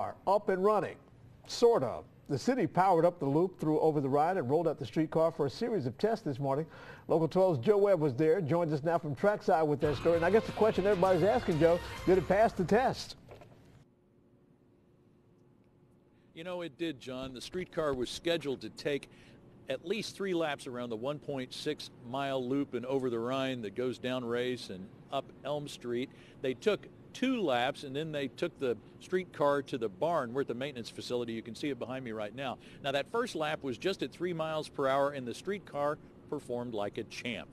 Are up and running, sort of. The city powered up the loop through over the ride and rolled out the streetcar for a series of tests this morning. Local 12's Joe Webb was there, joins us now from trackside with that story. And I guess the question everybody's asking, Joe, did it pass the test? You know, it did, John. The streetcar was scheduled to take at least 3 laps around the 1.6-mile loop and over the Rhine that goes down Race and up Elm Street. They took 2 laps, and then they took the streetcar to the barn. We're at the maintenance facility. You can see it behind me right now. Now, that first lap was just at 3 miles per hour, and the streetcar performed like a champ.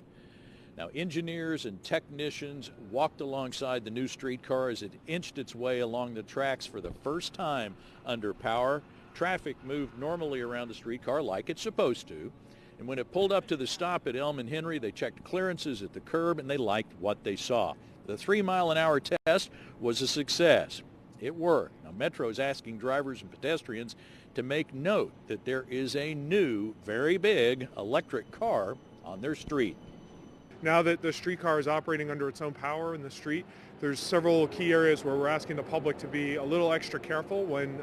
Now, engineers and technicians walked alongside the new streetcar as it inched its way along the tracks for the first time under power. Traffic moved normally around the streetcar like it's supposed to. And when it pulled up to the stop at Elm and Henry, they checked clearances at the curb, and they liked what they saw. The 3-mile-an-hour test was a success. It worked. Now, Metro is asking drivers and pedestrians to make note that there is a new, very big electric car on their street. Now that the streetcar is operating under its own power in the street, there's several key areas where we're asking the public to be a little extra careful when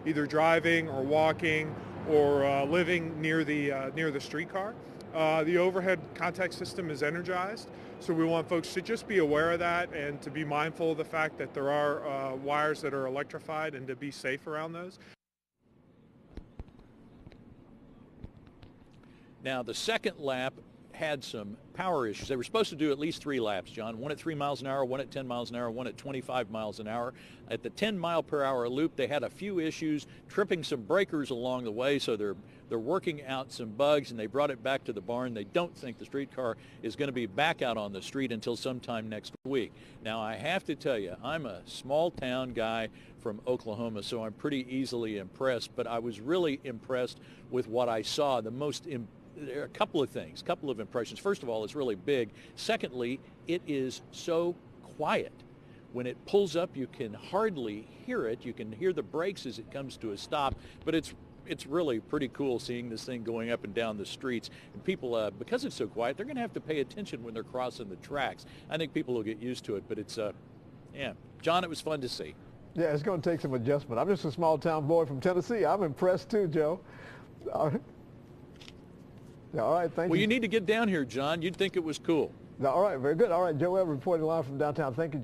either driving or walking or living near the streetcar. The overhead contact system is energized, so we want folks to just be aware of that and to be mindful of the fact that there are wires that are electrified and to be safe around those. Now, the second lap had some power issues. They were supposed to do at least 3 laps, John. One at 3 miles an hour, one at 10 miles an hour, one at 25 miles an hour. At the 10-mile-per-hour loop, they had a few issues, tripping some breakers along the way, so they're working out some bugs, and they brought it back to the barn. They don't think the streetcar is going to be back out on the street until sometime next week. Now, I have to tell you, I'm a small-town guy from Oklahoma, so I'm pretty easily impressed, but I was really impressed with what I saw. There are a couple of things, a couple of impressions. First of all, it's really big. Secondly, it is so quiet. When it pulls up, you can hardly hear it. You can hear the brakes as it comes to a stop, but it's really pretty cool seeing this thing going up and down the streets. And people, because it's so quiet, they're going to have to pay attention when they're crossing the tracks. I think people will get used to it, but it's, yeah. John, it was fun to see. Yeah, it's going to take some adjustment. I'm just a small-town boy from Tennessee. I'm impressed too, Joe. All right. All right, thank you. Well, you need to get down here, John. You'd think it was cool. All right, very good. All right, Joe Webb reporting live from downtown. Thank you, Joe.